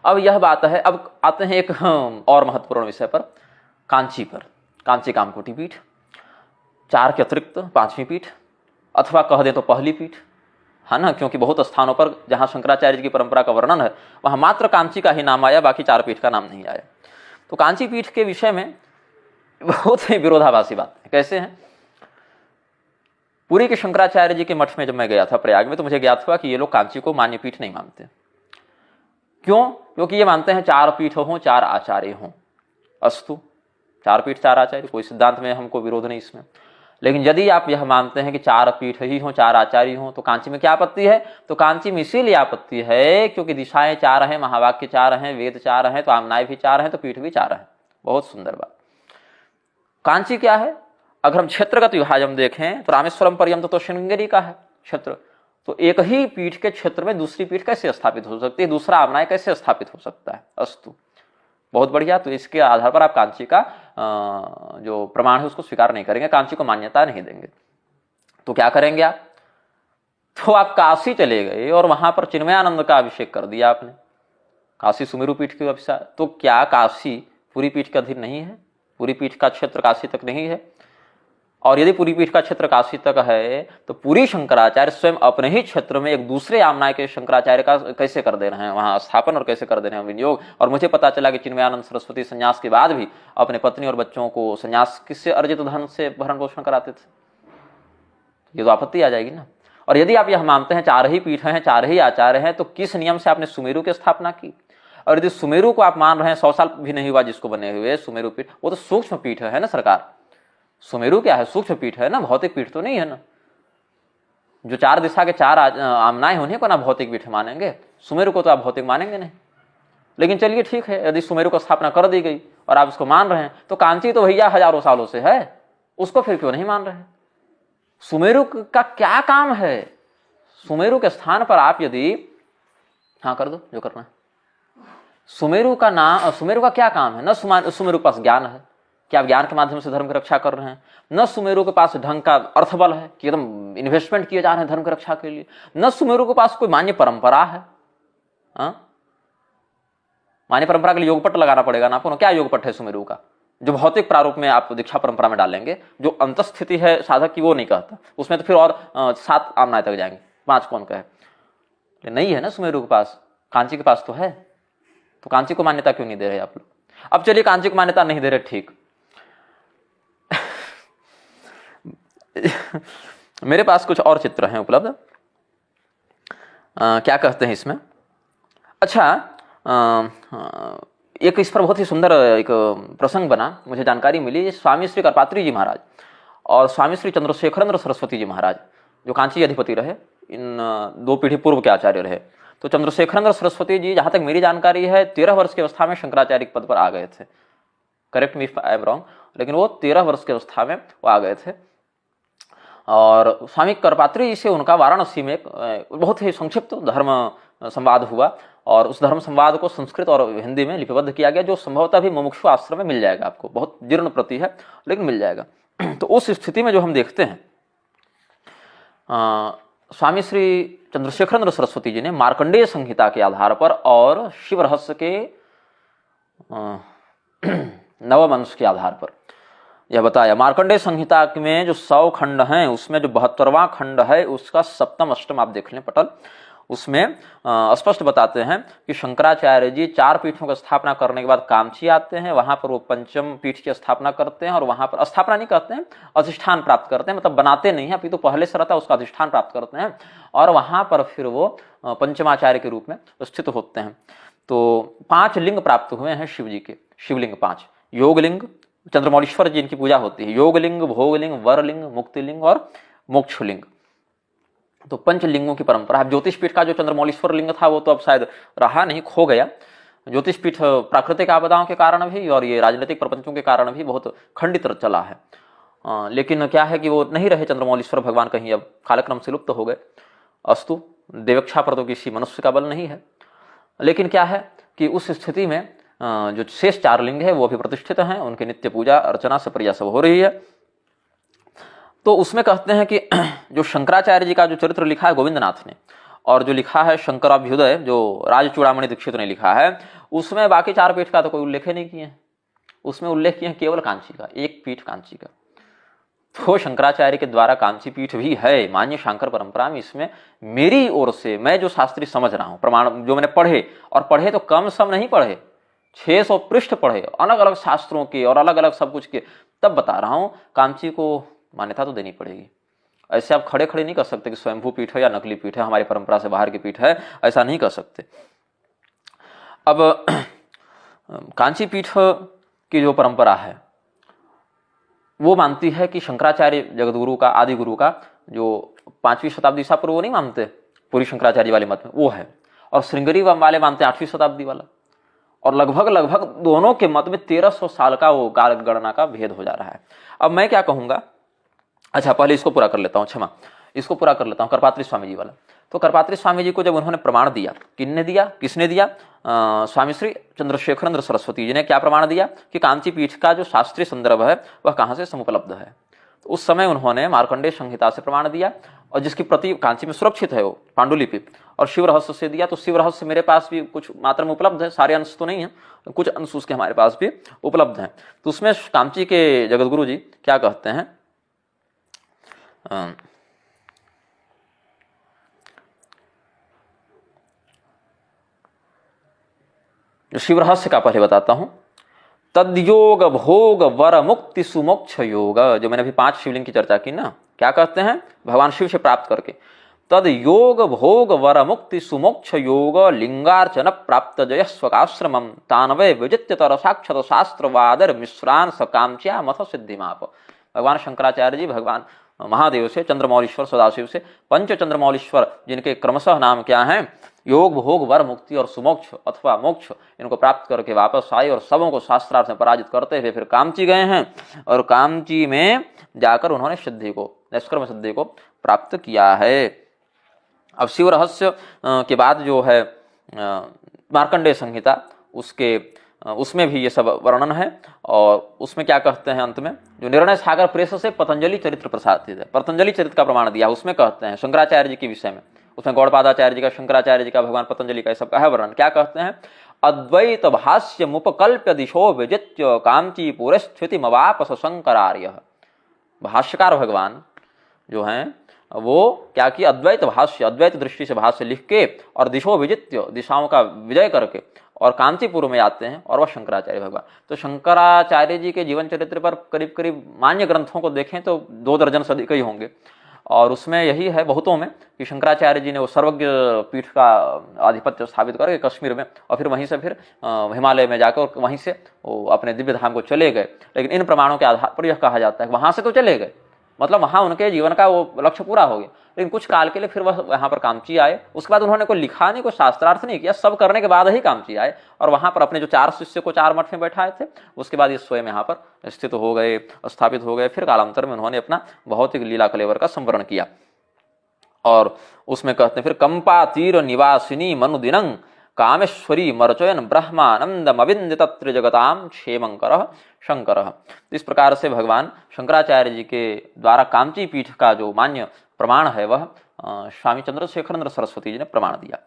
अब यह बात है, अब आते हैं एक और महत्वपूर्ण विषय पर, कांची पर। कांची कामकोटि पीठ, 4 के अतिरिक्त 5वीं पीठ, अथवा कह दे तो पहली पीठ है ना, क्योंकि बहुत स्थानों पर जहां शंकराचार्य जी की परंपरा का वर्णन है वहां मात्र कांची का ही नाम आया, बाकी 4 पीठ का नाम नहीं आया। तो कांची पीठ के विषय में बहुत ही विरोधाभासी बात है। कैसे हैं? पुरी के शंकराचार्य जी के मठ में जब मैं गया था प्रयाग में, तो मुझे ज्ञात हुआ कि ये लोग कांची को मान्य पीठ नहीं मानते। क्यों? क्योंकि ये मानते हैं 4 पीठ हों, 4 आचार्य हों। अस्तु, 4 पीठ 4 आचार्य, कोई सिद्धांत में हमको विरोध नहीं इसमें। लेकिन यदि आप यह मानते हैं कि 4 पीठ ही हों, 4 आचार्य हों, तो कांची में क्या आपत्ति है? तो कांची में इसीलिए आपत्ति है क्योंकि दिशाएं 4 हैं, महावाक्य 4 हैं, वेद 4 हैं, तो आमनाय भी 4 हैं, तो पीठ भी 4 है। बहुत सुंदर बात। कांची क्या है? अगर हम क्षेत्रगत विभाजन देखें तो रामेश्वरम पर्यंत तो श्रृंगेरी का है क्षेत्र, तो एक ही पीठ के क्षेत्र में दूसरी पीठ कैसे स्थापित हो सकती है, दूसरा आमनाय कैसे स्थापित हो सकता है? अस्तु, बहुत बढ़िया। तो इसके आधार पर आप कांची का जो प्रमाण है उसको स्वीकार नहीं करेंगे, कांची को मान्यता नहीं देंगे। तो क्या करेंगे आप? तो आप काशी चले गए और वहां पर चिन्मयानंद का अभिषेक कर दिया आपने, काशी सुमेरु पीठ के अभिषेक। तो क्या काशी पूरी पीठ के अधीन नहीं है? पूरी पीठ का क्षेत्र काशी तक नहीं है? और यदि पूरी पीठ का क्षेत्र काशी तक है तो पूरी शंकराचार्य स्वयं अपने ही क्षेत्र में एक दूसरे आमनाय के शंकराचार्य का कैसे कर दे रहे हैं वहां स्थापन, और कैसे कर दे रहे हैं विनियोग। और मुझे पता चला कि चिन्मयानंद सरस्वती संन्यास के बाद भी अपने पत्नी और बच्चों को संन्यास किससे अर्जित धन से भरण पोषण कराते थे। ये तो आपत्ति आ जाएगी ना। और यदि आप यह मानते हैं 4 ही पीठ हैं, 4 ही आचार्य हैं, तो किस नियम से आपने सुमेरु की स्थापना की? और यदि सुमेरु को आप मान रहे हैं 100 साल भी नहीं हुआ जिसको बने हुए सुमेरु पीठ, वो तो सूक्ष्म पीठ है ना सरकार। सुमेरु क्या है? सूक्ष्म पीठ है ना, भौतिक पीठ तो नहीं है ना। जो 4 दिशा के 4 आमनाएं उन्हीं को ना भौतिक पीठ मानेंगे, सुमेरु को तो आप भौतिक मानेंगे नहीं। लेकिन चलिए ठीक है, यदि सुमेरु को स्थापना कर दी गई और आप इसको मान रहे हैं, तो कांची तो भैया हजारों सालों से है, उसको फिर क्यों नहीं मान रहे? सुमेरु का क्या काम है? सुमेरु के स्थान पर आप यदि हाँ कर दो जो करना है। सुमेरु का क्या काम है? न सुमेरु के पास ज्ञान है कि आप ज्ञान के माध्यम से धर्म की रक्षा कर रहे हैं, न सुमेरु के पास ढंग का अर्थबल है कि एकदम इन्वेस्टमेंट किए जा रहे हैं धर्म की रक्षा के लिए, न सुमेरु के पास कोई मान्य परंपरा है। मान्य परंपरा के लिए योगपट लगाना पड़ेगा ना आपको। क्या योगपट है सुमेरु का? जो भौतिक प्रारूप में आप दीक्षा परंपरा में डालेंगे, जो अंतस्थिति है साधक की वो नहीं कहता, उसमें तो फिर और 7 आमनाय तक जाएंगे, 5 कौन कहे। नहीं है ना सुमेरु के पास, कांची के पास तो है। तो कांची को मान्यता क्यों नहीं दे रहे आप लोग? अब चलिए कांची को मान्यता नहीं दे रहे, ठीक। मेरे पास कुछ और चित्र हैं उपलब्ध। क्या कहते हैं इसमें? अच्छा, एक इस पर बहुत ही सुंदर एक प्रसंग बना, मुझे जानकारी मिली। स्वामी श्री करपात्री जी महाराज और स्वामी श्री चंद्रशेखरेंद्र सरस्वती जी महाराज जो कांची अधिपति रहे, इन 2 पीढ़ी पूर्व के आचार्य रहे। तो चंद्रशेखरेंद्र सरस्वती जी, जहां तक मेरी जानकारी है, 13 वर्ष की अवस्था में शंकराचार्य के पद पर आ गए थे। Correct me if I am wrong, लेकिन वो 13 वर्ष की अवस्था में वो आ गए थे। और स्वामी करपात्री जी से उनका वाराणसी में एक बहुत ही संक्षिप्त धर्म संवाद हुआ, और उस धर्म संवाद को संस्कृत और हिंदी में लिपिबद्ध किया गया, जो संभवतः भी मुमुक्षु आश्रम में मिल जाएगा आपको। बहुत जीर्ण प्रति है लेकिन मिल जाएगा। तो उस स्थिति में जो हम देखते हैं, स्वामी श्री चंद्रशेखरेंद्र सरस्वती जी ने मार्कंडेय संहिता के आधार पर और शिव रहस्य के 9वें अंश के आधार पर यह बताया। मार्कंडेय संहिता में जो 100 खंड हैं, उसमें जो 72वां खंड है उसका 7म 8म आप देख लें पटल, उसमें स्पष्ट बताते हैं कि शंकराचार्य जी 4 पीठों की स्थापना करने के बाद कामची आते हैं, वहां पर वो 5म पीठ की स्थापना करते हैं, और वहां पर स्थापना नहीं करते हैं, अधिष्ठान प्राप्त करते हैं, मतलब बनाते नहीं है, अभी तो पहले से रहता है, उसका अधिष्ठान प्राप्त करते हैं, और वहां पर फिर वो 5माचार्य के रूप में स्थित होते हैं। तो 5 लिंग प्राप्त हुए हैं शिव जी के, शिवलिंग 5। योगलिंग, चंद्रमौलीश्वर जी इनकी पूजा होती है, योगलिंग, भोगलिंग, वरलिंग, मुक्तिलिंग और मोक्षलिंग। तो 5 लिंगों की परंपरा है। ज्योतिष पीठ का जो चंद्रमौलीश्वर लिंग था वो तो अब शायद रहा नहीं, खो गया। ज्योतिष पीठ प्राकृतिक आपदाओं के कारण भी और ये राजनीतिक प्रपंचों के कारण भी बहुत खंडित चला है। लेकिन क्या है कि वो नहीं रहे चंद्रमौलीश्वर भगवान, कहीं अब कालक्रम से लुप्त हो गए। अस्तु, देवक्षा पर तो किसी मनुष्य का बल नहीं है। लेकिन क्या है कि उस स्थिति में जो शेष 4 लिंग है वो भी प्रतिष्ठित हैं, उनकी नित्य पूजा अर्चना सप्रिया सब हो रही है। तो उसमें कहते हैं कि जो शंकराचार्य जी का जो चरित्र लिखा है गोविंदनाथ ने, और जो लिखा है शंकराभ्युदय, जो राजचूड़ामणि दीक्षित ने लिखा है, उसमें बाकी 4 पीठ का तो कोई उल्लेख ही नहीं किए हैं। उसमें उल्लेख किए केवल कांची का, एक पीठ कांची का। तो शंकराचार्य के द्वारा कांची पीठ भी है मान्य शांकर परंपरा में। इसमें मेरी ओर से मैं जो शास्त्री समझ रहा हूं, प्रमाण जो मैंने पढ़े, और पढ़े तो कम सम नहीं पढ़े, 600 पृष्ठ पढ़े अलग अलग शास्त्रों के और अलग अलग सब कुछ के, तब बता रहा हूं कांची को मान्यता तो देनी पड़ेगी। ऐसे आप खड़े खड़े नहीं कर सकते कि स्वयंभू पीठ है या नकली पीठ है, हमारी परंपरा से बाहर की पीठ है, ऐसा नहीं कर सकते। अब कांची पीठ की जो परंपरा है वो मानती है कि शंकराचार्य जगतगुरु का, आदि गुरु का, जो 5वीं शताब्दी ईसा पूर्व वो नहीं मानते पूरी शंकराचार्य वाले मत में, वो है। और श्रृंगेरी वाले मानते हैं 8वीं शताब्दी वाला। और लगभग दोनों के मत में 1300 साल का वो काल गणना का भेद हो जा रहा है। अब मैं क्या कहूंगा, अच्छा पहले इसको पूरा कर लेता हूं, क्षमा, इसको पूरा कर लेता हूं, करपात्री स्वामी जी वाला। तो करपात्री स्वामी जी को जब उन्होंने प्रमाण दिया, किसने दिया? स्वामी श्री चंद्रशेखरेंद्र सरस्वती जी ने क्या प्रमाण दिया कि कांची पीठ का जो शास्त्रीय संदर्भ है वह कहां से समुपलब्ध है। तो उस समय उन्होंने मार्कंडेय संहिता से प्रमाण दिया, और जिसकी प्रति कांची में सुरक्षित है वो पांडुलिपि, और शिव रहस्य से दिया। तो शिव रहस्य मेरे पास भी कुछ मात्रा में उपलब्ध है, सारे अंश तो नहीं है, कुछ अंश उसके हमारे पास भी उपलब्ध हैं। तो उसमें कांची के जगतगुरु जी क्या कहते हैं, शिव रहस्य का पहले बताता हूं। तद्योग भोग वर मुक्ति सुमोक्ष योग, जो मैंने अभी 5 शिवलिंग की चर्चा की ना, क्या कहते हैं भगवान शिव से प्राप्त करके, तद योग भोग वर मुक्ति सुमोक्ष योग लिंगार्चन प्राप्त जयस्वकाश्रमम तानवे विजित्य तर साक्षत शास्त्रवादर मिश्रान सकामच्या मथ सिद्धिमाप। भगवान शंकराचार्य जी भगवान महादेव से, चंद्रमौलीश्वर सदाशिव से, पंच चंद्रमौलीश्वर जिनके क्रमशः नाम क्या हैं, योग भोग वर मुक्ति और सुमोक्ष अथवा मोक्ष, इनको प्राप्त करके वापस आए और सबों को शास्त्रार्थ में पराजित करते हुए फिर कामची गए हैं, और कामची में जाकर उन्होंने सिद्धि को, निष्कर्म सिद्धि को प्राप्त किया है। अब शिव रहस्य के बाद जो है मार्कंडेय संहिता, उसमें भी ये सब वर्णन है। और उसमें क्या कहते हैं अंत में, जो निर्णय सागर प्रेस से पतंजलि चरित्र प्रसादित है, पतंजलि चरित्र का प्रमाण दिया, उसमें कहते हैं शंकराचार्य जी के विषय में, उसमें गौड़पादाचार्य जी का, शंकराचार्य जी का, भगवान पतंजलि का, सबका है वर्णन। क्या कहते हैं, अद्वैत भाष्य मुपकल्प्य दिशो विजित्य कांची पूरे स्थिति मवापस शंकरार्य। भाष्यकार भगवान जो हैं वो क्या किया, अद्वैत भाष्य, अद्वैत दृष्टि से भाष्य लिख के और दिशो विजित्य, दिशाओं का विजय करके, और कांचीपुर में आते हैं, और वह शंकराचार्य भगवान। तो शंकराचार्य जी के जीवन चरित्र पर करीब करीब मान्य ग्रंथों को देखें तो 2 दर्जन से अधिक ही होंगे। और उसमें यही है बहुतों में कि शंकराचार्य जी ने वो सर्वज्ञ पीठ का आधिपत्य स्थापित करके कश्मीर में, और फिर वहीं से फिर हिमालय में जाकर और वहीं से वो अपने दिव्य धाम को चले गए। लेकिन इन प्रमाणों के आधार पर यह कहा जाता है कि वहां से तो चले गए, मतलब वहां उनके जीवन का वो लक्ष्य पूरा हो गया, लेकिन कुछ काल के लिए फिर वह वहां पर कामची आए। उसके बाद उन्होंने कोई लिखा नहीं, कोई शास्त्रार्थ नहीं किया, सब करने के बाद ही कामची आए, और वहां पर अपने जो 4 शिष्य को 4 मठ में बैठाए थे, उसके बाद ये स्वयं यहाँ पर स्थित हो गए, स्थापित हो गए। फिर कालांतर में उन्होंने अपना भौतिक लीला कलेवर का संवरण किया। और उसमें कहते हैं फिर कंपा तीर निवासिनी मनुदिनं कामेश्वरी मर्चयन ब्रह्मानंदमविंद तत्र जगताम क्षेमंकर शंकर। इस प्रकार से भगवान शंकराचार्य जी के द्वारा कामची पीठ का जो मान्य प्रमाण है वह स्वामी चंद्रशेखरेंद्र सरस्वती जी ने प्रमाण दिया।